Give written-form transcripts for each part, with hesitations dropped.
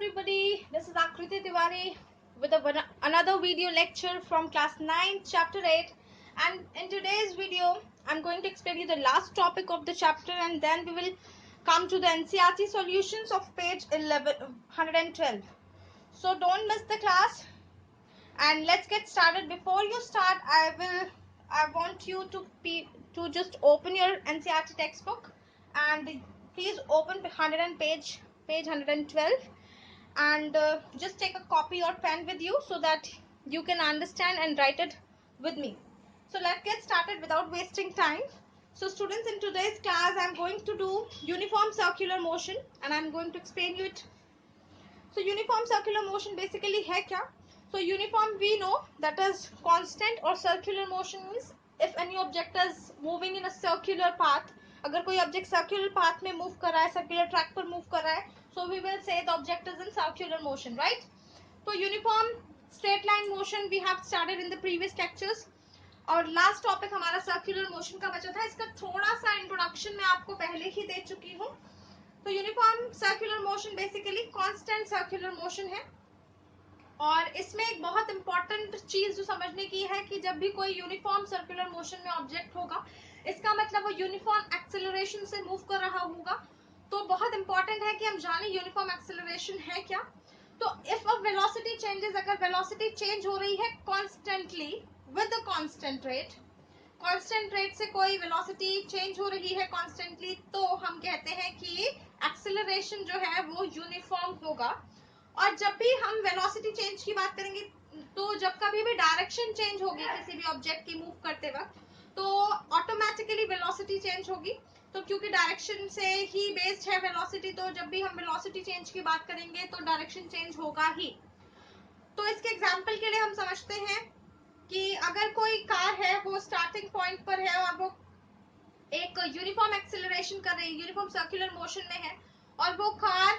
everybody, this is Akriti Tiwari with another video lecture from class 9 chapter 8, and in today's video I'm going to explain you the last topic of the chapter, and then we will come to the NCERT solutions of page 112. So don't miss the class and let's get started. Before you start, I want you to just open your NCERT textbook and please open page 112, and just take a copy or pen with you so that you can understand and write it with me. So let's get started without wasting time. So students, in today's class I'm going to do uniform circular motion and I'm going to explain you it. So uniform circular motion basically है क्या? So uniform we know that is constant, or circular motion means if any object is moving in a circular path. अगर कोई object circular path में move कर रहा है, circular track पर move कर रहा है, so we will say the object is in circular motion, right? So uniform straight line motion we have studied in the previous lectures, और लास्ट टॉपिक हमारा सर्कुलर मोशन का बचा था. इसका थोड़ा सा इंट्रोडक्शन मैं आपको पहले ही दे चुकी हूँ. तो uniform circular motion basically constant circular motion है, और इसमें एक बहुत इंपॉर्टेंट चीज जो समझने की है कि जब भी कोई यूनिफॉर्म सर्कुलर मोशन में ऑब्जेक्ट होगा, इसका मतलब वो यूनिफॉर्म एक्सेलरेशन से मूव कर रहा होगा. तो बहुत इंपॉर्टेंट है कि हम जाने यूनिफॉर्म एक्सेलरेशन है क्या. तो इफ अ वेलोसिटी चेंजेस, अगर वेलोसिटी चेंज हो रही है constantly with a constant rate, constant rate से कोई वेलोसिटी चेंज हो रही है कॉन्स्टेंटली, तो हम कहते हैं कि एक्सेलरेशन जो है वो यूनिफॉर्म होगा. और जब भी हम वेलोसिटी चेंज की बात करेंगे, तो जब कभी भी डायरेक्शन चेंज होगी किसी भी ऑब्जेक्ट की मूव करते वक्त, तो ऑटोमेटिकली वेलोसिटी चेंज होगी. तो क्योंकि डायरेक्शन से ही बेस्ड है वेलोसिटी, तो जब भी हम वेलोसिटी चेंज की बात करेंगे तो डायरेक्शन चेंज होगा ही. तो इसके एग्जांपल के लिए हम समझते हैं कि अगर कोई कार है, वो स्टार्टिंग पॉइंट पर है और वो एक यूनिफॉर्म एक्सेलरेशन कर रही है, यूनिफॉर्म सर्कुलर मोशन में है, और वो कार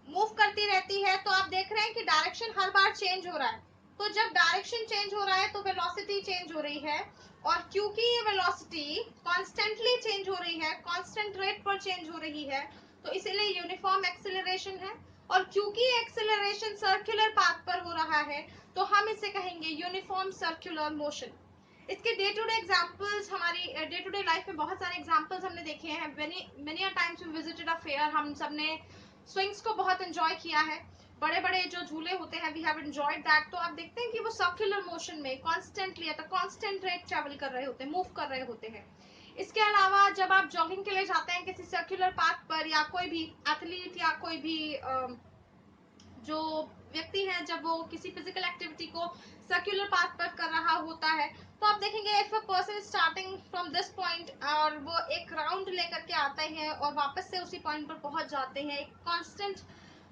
मूव करती रहती है, तो आप देख रहे हैं कि डायरेक्शन हर बार चेंज हो रहा है. तो जब डायरेक्शन चेंज हो रहा है तो वेलोसिटी चेंज हो रही है, और क्योंकि ये वेलोसिटी कॉन्स्टेंटली चेंज हो रही है, कांस्टेंट रेट पर चेंज हो रही है, तो इसीलिए यूनिफॉर्म एक्सेलरेशन है. और क्योंकि एक्सेलरेशन सर्कुलर पाथ पर हो रहा है, तो हम इसे कहेंगे यूनिफॉर्म सर्कुलर मोशन. इसके डे टू डे एग्जांपल्स, हमारी डे टू डे लाइफ में बहुत सारे एग्जांपल्स हमने देखे हैं. Many a times we visited a fair, हम सबने स्विंग्स को बहुत एंजॉय किया है. बड़े बड़े जो झूले होते हैं, वी हैव एंजॉयड दैट. तो आप देखते हैं कि वो सर्कुलर मोशन में constantly at a constant rate travel कर रहे होते हैं, मूव कर रहे होते हैं. इसके अलावा जब आप जॉगिंग के लिए जाते हैं किसी सर्कुलर पाथ पर, या कोई भी एथलीट या कोई भी जो व्यक्ति है, जब वो किसी फिजिकल एक्टिविटी को सर्कुलर पाथ पर कर रहा होता है, तो आप देखेंगे if a person starting from this point और वो एक राउंड लेकर के आते हैं और वापस से उसी पॉइंट पर पहुंच जाते हैं एक कांस्टेंट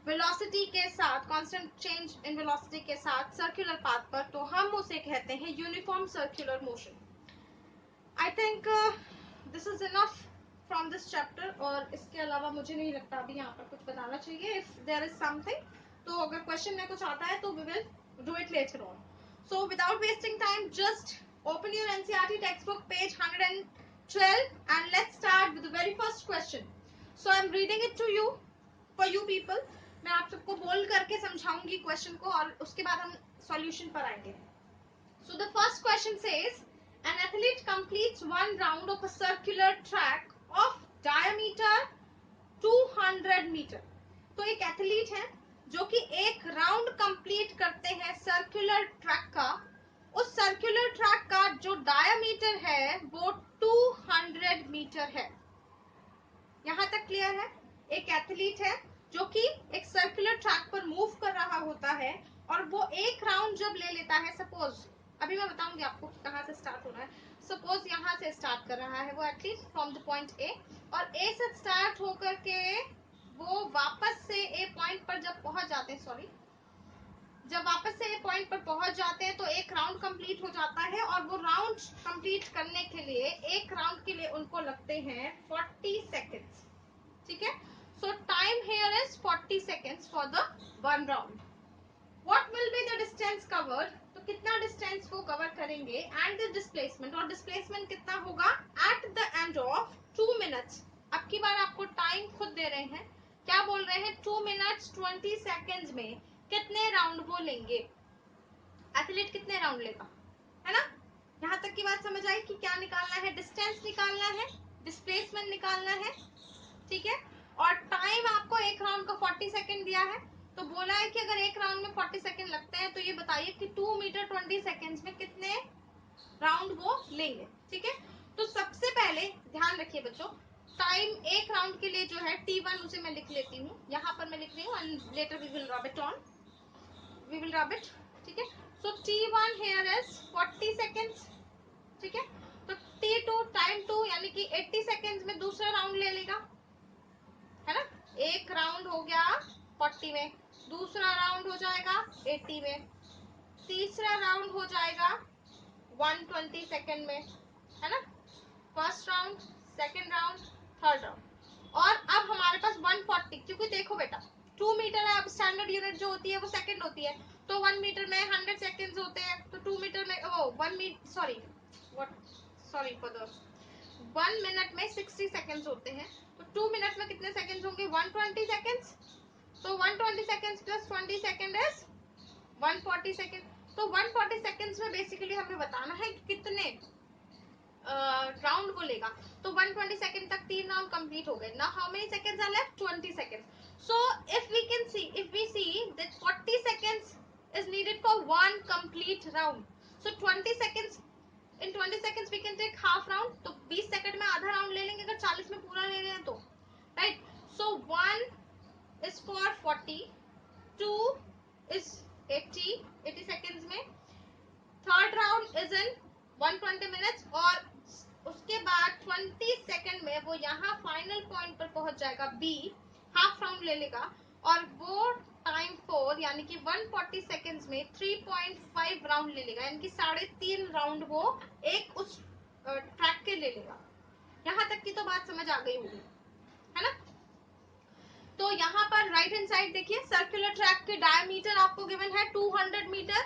वेलोसिटी के साथ, कांस्टेंट चेंज इन वेलोसिटी के साथ सर्कुलर पाथ पर, तो हम उसे कहते हैं uniform circular motion. I think this is enough from this chapter, और इसके अलावा मुझे नहीं लगता अभी यहाँ पर कुछ बताना चाहिए. इफ देयर इज समथिंग, तो अगर क्वेश्चन में कुछ आता है तो we will do it later on. So without wasting time, just open your NCERT textbook page 112 and let's start with the very first question. So I'm reading it to you for you people. मैं आप सबको बोल करके समझाऊंगी question को, और उसके बाद हम सॉल्यूशन पर आएंगे. So the first question says, an athlete completes one round of a circular track of diameter 200 meter. तो एक एथलीट है जो कि एक राउंड कंप्लीट करते हैं सर्कुलर ट्रैक का. उस सर्कुलर ट्रैक का जो डायमीटर है वो 200 मीटर है. यहां तक क्लियर है? एक एथलीट है जो कि एक सर्कुलर ट्रैक पर मूव कर रहा होता है, और वो एक राउंड जब ले लेता है, सपोज अभी मैं बताऊंगी आपको कहां से स्टार्ट होना है. सपोज यहां से स्टार्ट कर रहा है वो athlete from the point A, और ए से स्टार्ट होकर के वो वापस से ए पॉइंट पर जब पहुंच जाते हैं, जब वापस से पॉइंट पर पहुंच जाते हैं, तो एक राउंड कंप्लीट हो जाता है, और वो राउंड कंप्लीट करने के लिए, एक राउंड के लिए उनको लगते हैं 40 सेकेंड्स. ठीक है? सो time here is 40 seconds for the one round. What will be the distance covered, तो कितना डिस्टेंस वो कवर करेंगे, एंड द डिस्प्लेसमेंट, और डिस्प्लेसमेंट कितना होगा at the end of 2 minutes. अब की बार आपको टाइम खुद दे रहे हैं, क्या बोल रहे हैं, 2 मिनट्स 20 सेकेंड्स में कितने राउंड वो लेंगे, एथलीट कितने राउंड लेगा, है ना। यहाँ तक की बात समझ आई कि क्या निकालना है, डिस्टेंस निकालना है, डिस्प्लेसमेंट निकालना है, ठीक है। और टाइम आपको एक राउंड का 40 सेकेंड दिया है, तो बोला है कि अगर एक राउंड में 40 सेकेंड लगते हैं तो ये बताइए कि 2 मीटर 20 सेकेंड्स में कितने राउंड वो लेंगे, ठीक है। तो सबसे पहले ध्यान रखिए बच्चों, टाइम एक राउंड के लिए जो है T1 उसे मैं लिख लेती हूँ, यहाँ पर मैं लिख रही हूँ, and later we will rub it, ठीक है। सो T1 हियर इज 40 सेकेंड्स, ठीक है। तो T2 टाइम 2 यानी कि 80 सेकेंड्स में दूसरा राउंड ले लेगा, है ना। एक राउंड हो गया 40 में, दूसरा राउंड हो जाएगा 80 में, तीसरा राउंड हो जाएगा 120 सेकेंड में, है ना। First round, second round, third round. और अब हमारे पास 140, क्योंकि देखो बेटा 2 मीटर है, अब स्टैंडर्ड यूनिट जो होती है वो सेकेंड होती है, तो 1 मीटर में 100 सेकेंड्स होते हैं, तो 2 मीटर में ओ 1 minute sorry for the 1 minute में 60 सेकेंड्स होते हैं, तो 2 मिनट में कितने सेकेंड्स होंगे, 120 सेकेंड्स। तो 120 seconds plus 20 second is 140 second. तो 140 सेकेंड्स में बेसिकली हमें बताना है कि कितने राउंड वो लेगा। तो 120 सेकेंड तक 3 राउंड कंप्लीट हो गए। Now how many seconds are left, 20 seconds. So if we see that 40 seconds is needed for one complete round. So 20 seconds, in 20 seconds we can take half round, तो 20 second में आधा round ले लेंगे अगर 40 में पूरा ले रहे हैं तो, right. So 1 is for 40, 2 is 80 seconds में, third round is in 120 minutes, और उसके बाद 20 सेकंड में वो यहाँ फाइनल पॉइंट पर पहुंच जाएगा बी, हाफ राउंड ले लेगा, और वो टाइम 4 यानी कि 140 सेकंड्स में 3.5 राउंड ले लेगा, यानी कि 3.5 राउंड वो एक उस ट्रैक के ले लेगा। यहाँ तक की तो बात समझ आ गई होगी, है ना। तो यहाँ पर राइट हैंड साइड देखिए, सर्कुलर ट्रैक के डायमीटर आपको गिवन है 200 मीटर,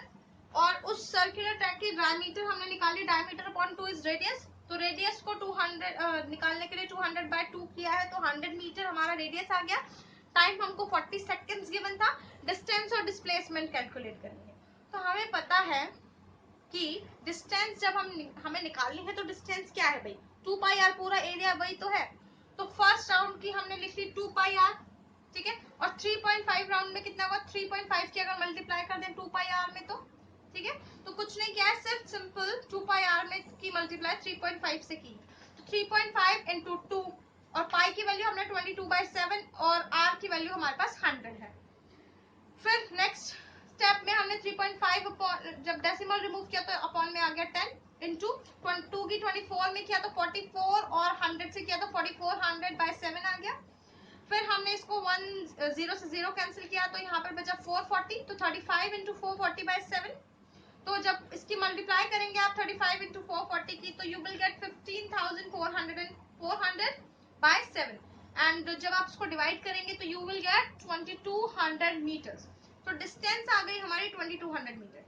और उस सर्कुलर ट्रैक की डायमीटर हमने निकाली, डायमीटर अपॉन 2 इज रेडियस, तो रेडियस को 200 निकालने के लिए 200/2 किया है, तो 100 मीटर हमारा रेडियस आ गया। टाइम हमको 40 सेकेंड्स गिवन था, डिस्टेंस और डिस्प्लेसमेंट कैलकुलेट करनी है। तो हमें पता है कि डिस्टेंस जब हमें निकालनी है, तो डिस्टेंस क्या है भाई, 2πr, पूरा एरिया वही तो है। तो फर्स्ट राउंड की हमने लिख ली 2πr, ठीक है। और 3.5 राउंड में कितना हुआ, 3.5 की अगर मल्टीप्लाई कर दें 2πr में, तो ठीक है। तो कुछ नहीं किया है, सिर्फ सिंपल 2πr में की मल्टीप्लाई 3.5 से की, तो 3.5 इंटू 2, और पाई की वैल्यू हमने 22/7, और आर की वैल्यू हमारे पास 100 है। फिर नेक्स्ट स्टेप में हमने 3.5 जब डेसिमल रिमूव किया तो अपॉन में आ गया 10 इंटू 2 की 24 में किया तो 44, और 100 से किया तो 44, 100/7 आ गया। फिर हमने इसको 0 से 0 कैंसिल किया, तो यहाँ पर बचा 440, तो 35 इंटू 440/7। तो जब इसकी मल्टीप्लाई करेंगे आप 35 इंटू 440 की, तो यू विल गेट 15,400/7, एंड जब आप इसको डिवाइड करेंगे तो यू विल गेट 2200 मीटर्स। तो डिस्टेंस आ गई हमारी 2200 मीटर।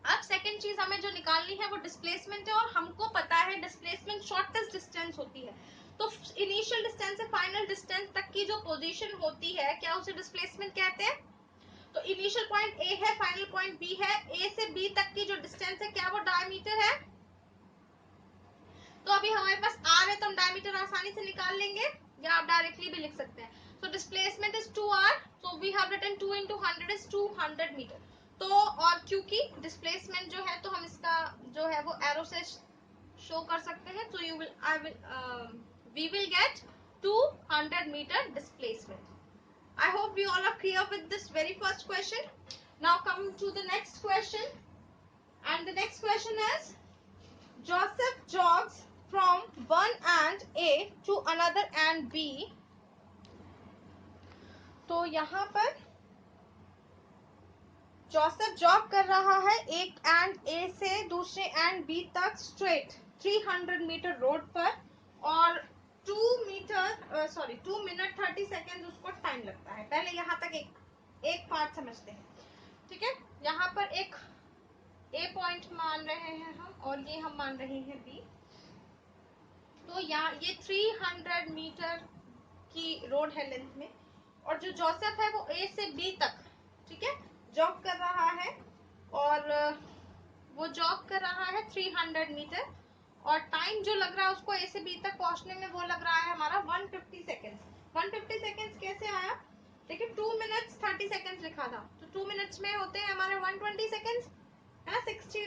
अब सेकंड चीज हमें जो निकालनी है वो डिस्प्लेसमेंट है, और हमको पता है डिस्प्लेसमेंट शॉर्टेस्ट डिस्टेंस होती है। तो इनिशियल डिस्टेंस से फाइनल डिस्टेंस तक की जो पोजीशन होती है, क्या उसे डिस्प्लेसमेंट कहते हैं। तो इनिशियल पॉइंट ए है, फाइनल पॉइंट बी है, ए से बी तक की जो डिस्टेंस है क्या वो डायमीटर है। तो अभी हमारे पास आर है, तो हम डायमीटर आसानी से निकाल लेंगे, या आप डायरेक्टली भी लिख सकते हैं। So displacement is 2r, so we have written 2 into 100 is 200 metre. तो और क्योंकि डिस्प्लेसमेंट जो है तो हम इसका जो है वो एरो से शो कर सकते हैं, तो we will get 200 metre displacement. I hope we all are clear with this very first question. Now come to the next question, and the next question is, Joseph jogs from one end A to another end B. तो यहाँ पर Joseph jog कर रहा है एक and ए से दूसरे and B तक स्ट्रेट 300 मीटर रोड पर, और 2 मिनट 30 सेकेंड उसको टाइम लगता है। पहले यहाँ तक एक पार्ट समझते हैं, ठीक है। यहाँ पर एक ए पॉइंट मान रहे हैं हम, और ये हम मान रहे हैं बी। तो यहाँ ये 300 मीटर की रोड है लेंथ में, और जो जोसेफ है वो ए से बी तक, ठीक है, जॉग कर रहा है, और वो जॉग कर रहा है 300 मीटर, और टाइम जो लग रहा है उसको ए से बी तक पहुंचने में वो लग रहा है हमारा 150 सेकेंड्स। 150 सेकेंड्स कैसे आया? देखिए 2 मिनट्स 30 सेकेंड्स लिखा था, तो 2 मिनट्स में होते हैं हमारे 120 सेकेंड्स, है ना, 60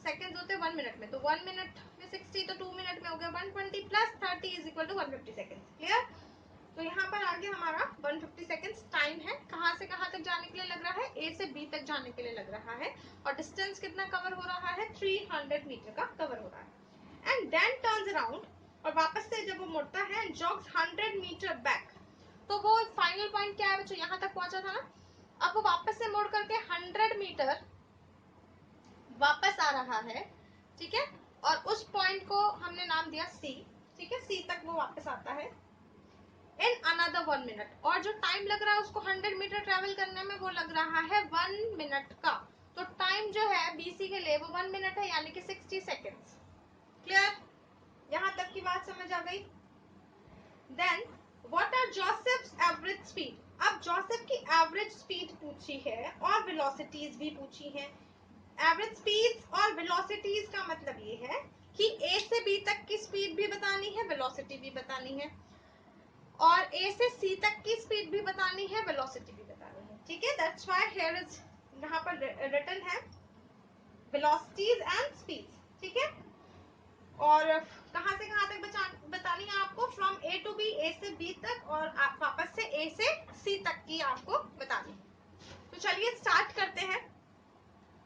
सेकेंड्स होते हैं 1 मिनट में, तो 1 मिनट में 60, तो 2 मिनट में हो गया 120 plus 30 is equal to 150 seconds. Clear? तो यहाँ पर आगे हमारा 150 सेकेंड्स टाइम है। कहाँ से कहाँ तक जाने के लिए लग रहा है? ए से बी तक जाने के लिए लग रहा है, और डिस्टेंस कितना कवर हो रहा है? 300 मीटर का कवर हो रहा है। एंड देन टर्न्स अराउंड, और वापस से जब वो मुड़ता है, जॉग्स 100 मीटर बैक, तो वो फाइनल पॉइंट क्या है बच्चों? यहाँ तक पहुंचा था ना, अब वो वापस से मुड़ करके 100 मीटर वापस आ रहा है, ठीक है, और उस पॉइंट को हमने नाम दिया सी, ठीक है, सी तक वो वापस आता है इन अनदर 1 मिनट, और जो टाइम लग रहा है उसको 100 मीटर ट्रेवल करने में वो लग रहा है 1 मिनट का, तो टाइम जो है बीसी के लिए वो 1 मिनट है, यानी कि 60 सेकेंड्स। क्लियर? यहाँ तक की बात समझ आ गई? Then what are Joseph's average speed? अब जोसेफ की एवरेज स्पीड पूछी है और वेलोसिटीज भी पूछी है। एवरेज स्पीड और वेलोसिटीज का मतलब ये है कि ए से बी तक की स्पीड भी बतानी है, वेलोसिटी भी बतानी है, और ए से सी तक की स्पीड भी बतानी है, वेलोसिटी भी बतानी है, ठीक है। दैट्स व्हाई हियर इज, यहाँ पर रिटन है वेलोसिटीज एंड स्पीड्स, ठीक है। और कहाँ से कहाँ तक बतानी है आपको? फ्रॉम ए टू बी, ए से बी तक, और आप वापस से ए से सी तक की आपको बतानी है। तो चलिए स्टार्ट करते हैं।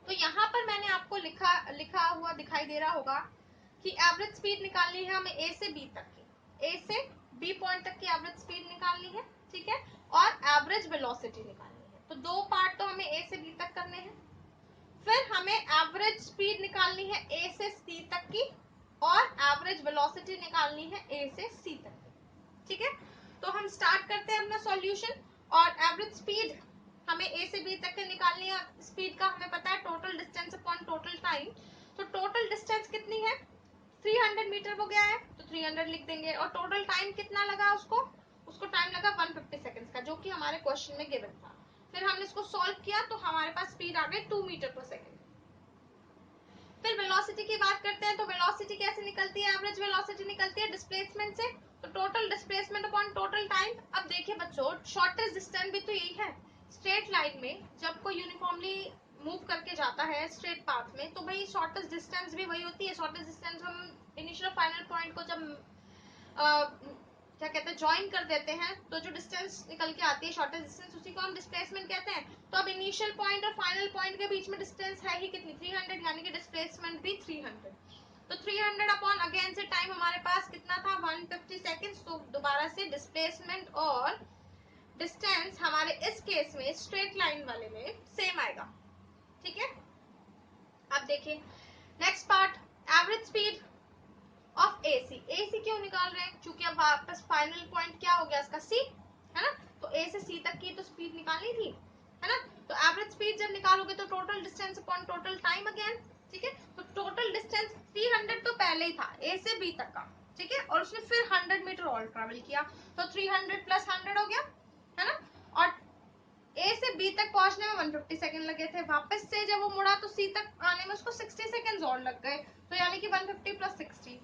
तो यहाँ पर मैंने आपको लिखा हुआ दिखाई दे रहा होगा कि एवरेज स्पीड निकालनी है हमें ए से बी तक की, ए से बी पॉइंट तक की एवरेज स्पीड निकालनी है, ठीक है, और एवरेज वेलोसिटी निकालनी है। तो दो पार्ट तो हमें ए से बी तक करने हैं, फिर हमें एवरेज स्पीड निकालनी है ए से सी तक की, और एवरेज वेलोसिटी निकालनी है ए से सी तक की, ठीक है। तो हम स्टार्ट करते हैं अपना सॉल्यूशन। और एवरेज स्पीड हमें ए से बी तक निकालनी है, स्पीड का हमें पता है total distance upon total time, तो टोटल डिस्टेंस कितनी है? 300 मीटर हो गया है, तो 300 लिख देंगे, और टोटल टाइम कितना लगा उसको टाइम लगा 150 सेकेंड्स का, जो कि हमारे क्वेश्चन में गिवन था। फिर हमने इसको सॉल्व किया तो हमारे पास स्पीड आ गई 2 मीटर पर सेकेंड। फिर वेलोसिटी की बात करते हैं, तो वेलोसिटी कैसे निकलती है? एवरेज वेलोसिटी निकलती है डिस्प्लेसमेंट से, तो total displacement upon total time. अब देखिए बच्चों, शॉर्टेस्ट डिस्टेंस भी तो यही है। स्ट्रेट लाइन में जब कोई यूनिफॉर्मली मूव करके जाता है स्ट्रेट पाथ में, तो भाई शॉर्टेस्ट डिस्टेंस भी वही होती है। शॉर्टेस्ट डिस्टेंस हम इनिशियल फाइनल पॉइंट को जब क्या कहते हैं ज्वाइन कर देते हैं, तो जो डिस्टेंस निकल के आती है शॉर्टेस्ट डिस्टेंस, उसी को हम डिस्प्लेसमेंट कहते हैं। तो अब इनिशियल पॉइंट और फाइनल पॉइंट के बीच में डिस्टेंस है ही कितनी? 300, यानी कि डिस्प्लेसमेंट भी 300। तो 300 अपॉन अगेन से टाइम हमारे पास कितना था? 150 सेकेंड्स। तो दोबारा से डिस्प्लेसमेंट और डिस्टेंस हमारे इस केस में स्ट्रेट लाइन वाले में सेम आएगा, ठीक है। अब देखिए next part, average speed of AC. AC क्यों निकाल रहे हैं? क्योंकि अब वापस फाइनल पॉइंट क्या हो गया इसका? सी, है ना, तो ए से सी तक की तो स्पीड निकालनी थी, है ना। तो एवरेज स्पीड जब निकालोगे तो total distance upon total time again, ठीक है। तो टोटल डिस्टेंस 300 तो पहले ही था ए से बी तक का, ठीक है, और उसने फिर 100 मीटर और ट्रेवल किया, तो 300 प्लस 100 हो गया, है ना। और ए से बी तक पहुंचने में 150 सेकंड लगे थे, वापस से जब वो मुड़ा तो सी तक आने में उसको 60 सेकंड्स और लग गए, तो यानी कि 150 प्लस 60,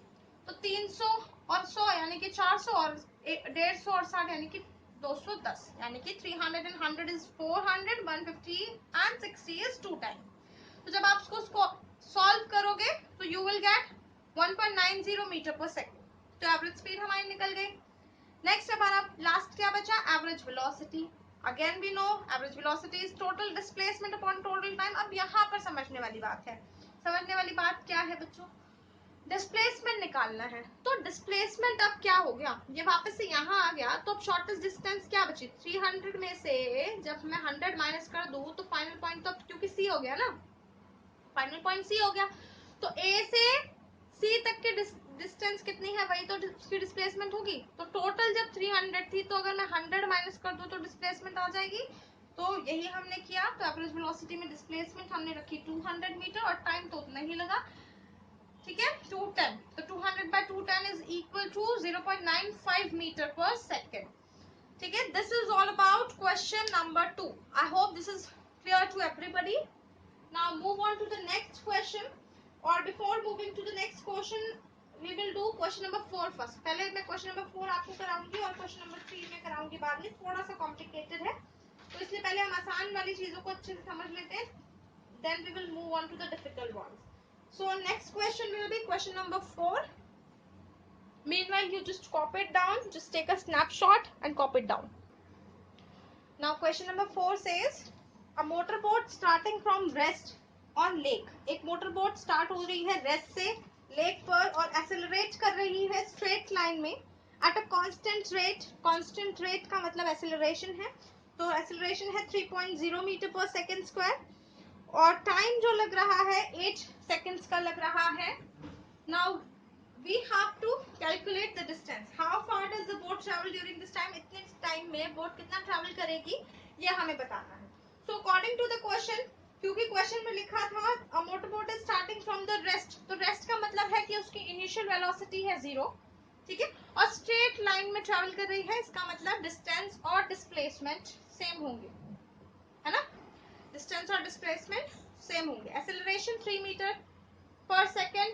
तो 300 और 100 यानी कि 400, और 150 और 60 यानी कि 210, यानी कि 300 and 100 is 400, 150 and 60 is 2 time. तो जब आप उसको सॉल्व करोगे तो you will get 1.90 metre per second. तो एवरेज स्पीड हमारी निकल गई। नेक्स्ट हमारा लास्ट क्या बचा? Average velocity. Again we know average velocity is total displacement upon total time. अब यहाँ पर समझने वाली बात है, समझने वाली बात क्या है बच्चों? डिस्प्लेसमेंट निकालना है। तो डिस्प्लेसमेंट अब क्या हो गया? ये वापस से यहाँ आ गया, तो अब शॉर्टेस्ट डिस्टेंस क्या बची? 300 में से जब मैं 100 माइनस कर दूं तो फाइनल पॉइंट तो क्योंकि सी हो गया ना, फाइनल पॉइंट सी हो गया, तो ए से सी तक की डिस्टेंस कितनी है? वही तो उसकी डिस्प्लेसमेंट होगी। तो टोटल जब 300 थी, तो अगर मैं 100 माइनस कर दूं तो डिस्प्लेसमेंट आ जाएगी। तो यही हमने किया। तो एवरेज वेलोसिटी में डिस्प्लेसमेंट हमने रखी 200 मीटर, और टाइम तो उतना ही लगा, ठीक है, 210। तो 200 by 210 is equal to 0.95 metre पर सेकेंड, ठीक है, this is all about question number 2. I hope this is clear to everybody. Now move on to the next question. और before moving to the next question we will do question number 4 first. पहले मैं question number 4 आपको कराऊंगी और question number 3 में कराऊंगी बाद में. थोड़ा सा कॉम्प्लिकेटेड है, तो इसलिए पहले हम आसान वाली चीजों को अच्छे से समझ लेते हैं, then we will move on to the difficult ones. So next question will be question number 4. Meanwhile you just copy it down, just take a snapshot and copy it down. Now question number 4 says a motorboat starting from rest on lake. एक motorboat start हो रही है rest से lake पर और accelerate कर रही है straight line में at a constant rate. Constant rate का मतलब acceleration है, तो acceleration है 3.0 मीटर पर सेकेंड स्क्वायर और टाइम जो लग रहा है 8 सेकेंड्स का लग रहा है. Now we have to calculate the distance. How far does the boat travel during this time. इतने टाइम में बोट कितना ट्रैवल करेगी ये हमें बताना है. So according to the question, क्योंकि क्वेश्चन में लिखा था a motor boat is starting from the rest, तो रेस्ट का मतलब है कि उसकी इनिशियल वेलोसिटी है 0, ठीक है, और स्ट्रेट लाइन में ट्रैवल कर रही है. इसका मतलब डिस्टेंस और डिस्प्लेसमेंट सेम होंगे, है ना. डिस्टेंस और डिस्प्लेसमेंट सेम होंगे. एक्सेलरेशन 3 मीटर पर सेकेंड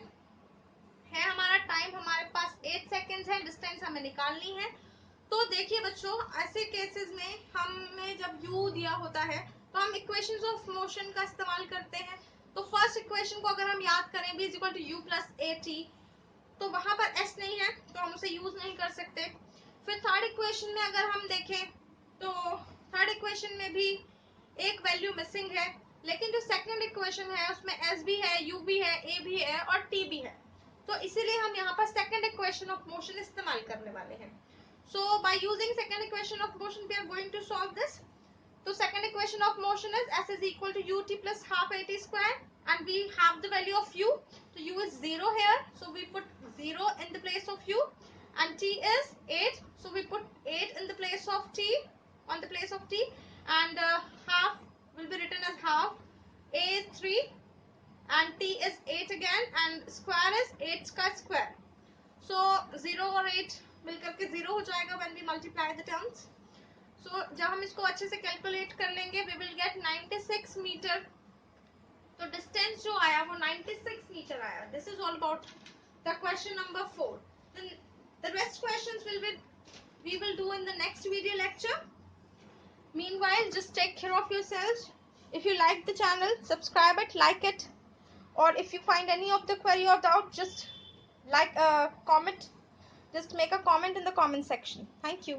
है हमारा. टाइम हमारे पास 8 सेकेंड्स है. डिस्टेंस हमें निकालनी है. तो देखिए बच्चों, ऐसे केसेस में हमें जब u दिया होता है तो हम इक्वेशंस ऑफ मोशन का इस्तेमाल करते हैं. तो फर्स्ट इक्वेशन को अगर हम याद करें v is equal to u plus a t, तो वहां पर s नहीं है तो हम उसे यूज नहीं कर सकते. फिर थर्ड इक्वेशन में अगर हम देखें तो थर्ड इक्वेशन में भी एक वैल्यू मिसिंग है, लेकिन जो सेकंड इक्वेशन है उसमें s भी है, u भी है, a भी है और t भी है. तो इसीलिए हम यहाँ पर सेकंड इक्वेशन ऑफ मोशन इस्तेमाल करने वाले हैं. So by using second equation of motion we are going to solve this. तो second equation of motion is s is equal to ut plus half at square and we have the value of u. तो u is 0 here, so we put 0 in the place of u, and t is 8, so we put 8 in the place of t, on the place of t, and half will be written as half. A is 3 and t is 8 again, and square is 8 का square. So 0 और 8 मिलकर के 0 हो जाएगा when we multiply the terms. So जब हम इसको अच्छे से कैलकुलेट कर लेंगे we will get 96 मीटर. तो डिस्टेंस जो आया वो 96 मीटर आया. This is all about the question number 4. The rest questions we will do in the next video lecture. Meanwhile, just take care of yourselves. If you like the channel, subscribe it, like it, or if you find any of the query or doubt, just comment. Just make a comment in the comment section. Thank you.